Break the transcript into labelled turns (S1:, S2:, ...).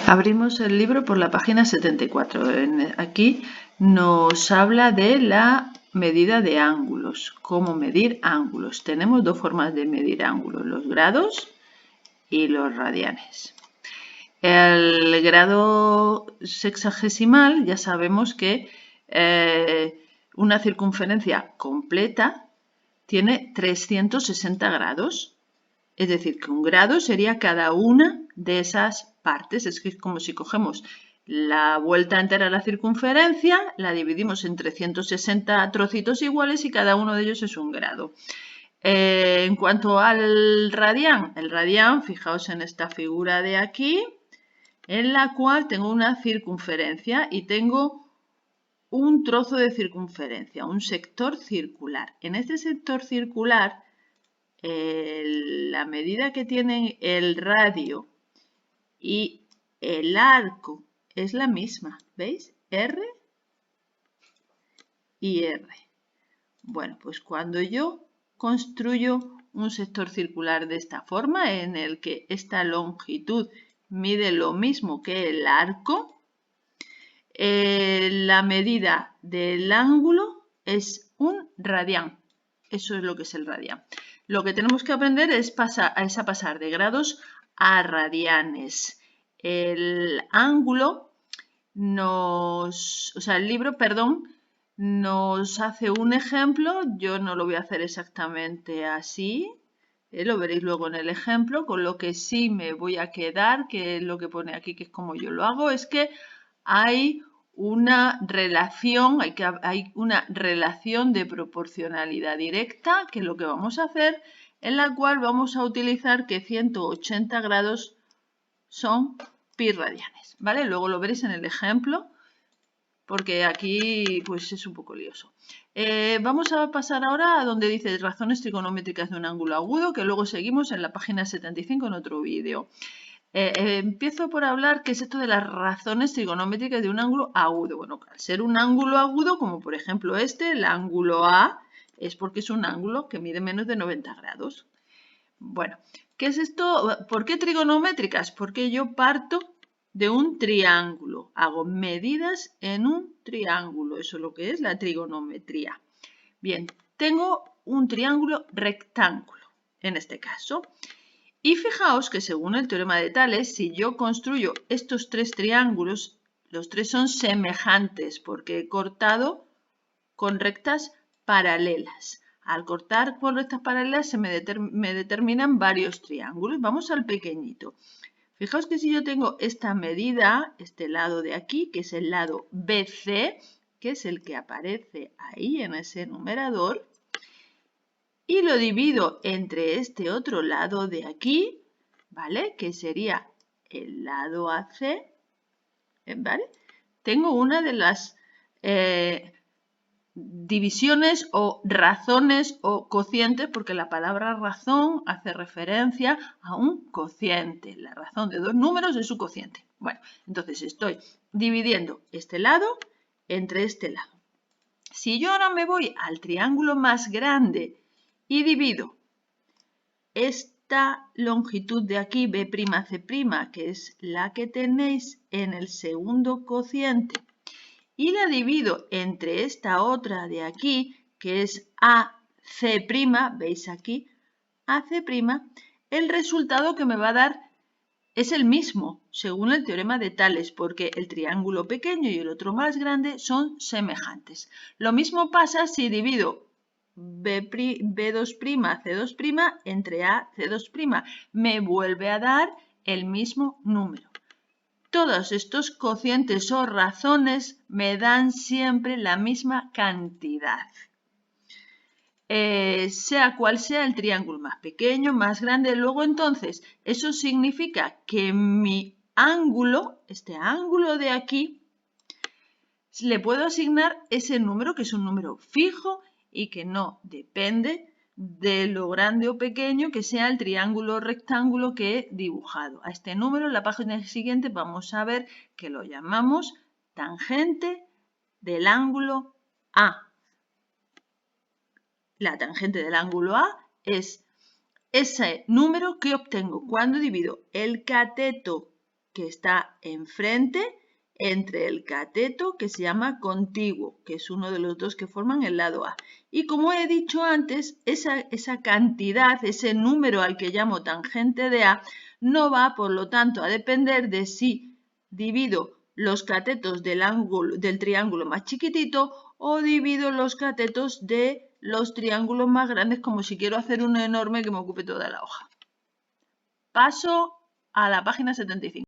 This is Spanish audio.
S1: Abrimos el libro por la página 74. Aquí nos habla de la medida de ángulos, cómo medir ángulos. Tenemos dos formas de medir ángulos, los grados y los radianes. El grado sexagesimal ya sabemos que una circunferencia completa tiene 360 grados. Es decir, que un grado sería cada una de esas partes. Es que es como si cogemos la vuelta entera de la circunferencia, la dividimos en 360 trocitos iguales y cada uno de ellos es un grado. En cuanto al radián, el radián, fijaos en esta figura de aquí, en la cual tengo una circunferencia y tengo un trozo de circunferencia, un sector circular. En este sector circular, la medida que tienen el radio y el arco es la misma, ¿veis? R y R. Bueno, pues cuando yo construyo un sector circular de esta forma, en el que esta longitud mide lo mismo que el arco, la medida del ángulo es un radián. Eso es lo que es el radián. Lo que tenemos que aprender es a pasar de grados a radianes. El ángulo el libro, perdón, nos hace un ejemplo. Yo no lo voy a hacer exactamente así. Lo veréis luego en el ejemplo. Con lo que sí me voy a quedar, que es lo que pone aquí, que es como yo lo hago, es que hay una relación, hay una relación de proporcionalidad directa, que es lo que vamos a hacer, en la cual vamos a utilizar que 180 grados son pi radianes, ¿vale? Luego lo veréis en el ejemplo, porque aquí pues es un poco lioso. Vamos a pasar ahora a donde dice razones trigonométricas de un ángulo agudo, que luego seguimos en la página 75 en otro vídeo. Empiezo por hablar qué es esto de las razones trigonométricas de un ángulo agudo. Bueno, al ser un ángulo agudo, como por ejemplo este, el ángulo A, es porque es un ángulo que mide menos de 90 grados. Bueno, ¿qué es esto? ¿Por qué trigonométricas? Porque yo parto de un triángulo, hago medidas en un triángulo, eso es lo que es la trigonometría. Bien, tengo un triángulo rectángulo, en este caso. Y fijaos que según el teorema de Tales, si yo construyo estos tres triángulos, los tres son semejantes porque he cortado con rectas paralelas. Al cortar con rectas paralelas se me determinan varios triángulos. Vamos al pequeñito. Fijaos que si yo tengo esta medida, este lado de aquí, que es el lado BC, que es el que aparece ahí en ese numerador, y lo divido entre este otro lado de aquí, ¿vale? Que sería el lado AC, ¿vale? Tengo una de las divisiones o razones o cocientes, porque la palabra razón hace referencia a un cociente. La razón de dos números es su cociente. Bueno, entonces estoy dividiendo este lado entre este lado. Si yo ahora me voy al triángulo más grande y divido esta longitud de aquí, B'C', que es la que tenéis en el segundo cociente, y la divido entre esta otra de aquí, que es AC', veis aquí, AC', el resultado que me va a dar es el mismo, según el teorema de Tales, porque el triángulo pequeño y el otro más grande son semejantes. Lo mismo pasa si divido B2', C2' entre A, C2'. Me vuelve a dar el mismo número. Todos estos cocientes o razones me dan siempre la misma cantidad. Sea cual sea el triángulo más pequeño, más grande, luego entonces eso significa que mi ángulo, este ángulo de aquí, le puedo asignar ese número que es un número fijo y que no depende de lo grande o pequeño que sea el triángulo o rectángulo que he dibujado. A este número en la página siguiente vamos a ver que lo llamamos tangente del ángulo A. La tangente del ángulo A es ese número que obtengo cuando divido el cateto que está enfrente entre el cateto que se llama contiguo, que es uno de los dos que forman el lado A. Y como he dicho antes, esa cantidad, ese número al que llamo tangente de A, no va, por lo tanto, a depender de si divido los catetos del triángulo más chiquitito o divido los catetos de los triángulos más grandes, como si quiero hacer uno enorme que me ocupe toda la hoja. Paso a la página 75.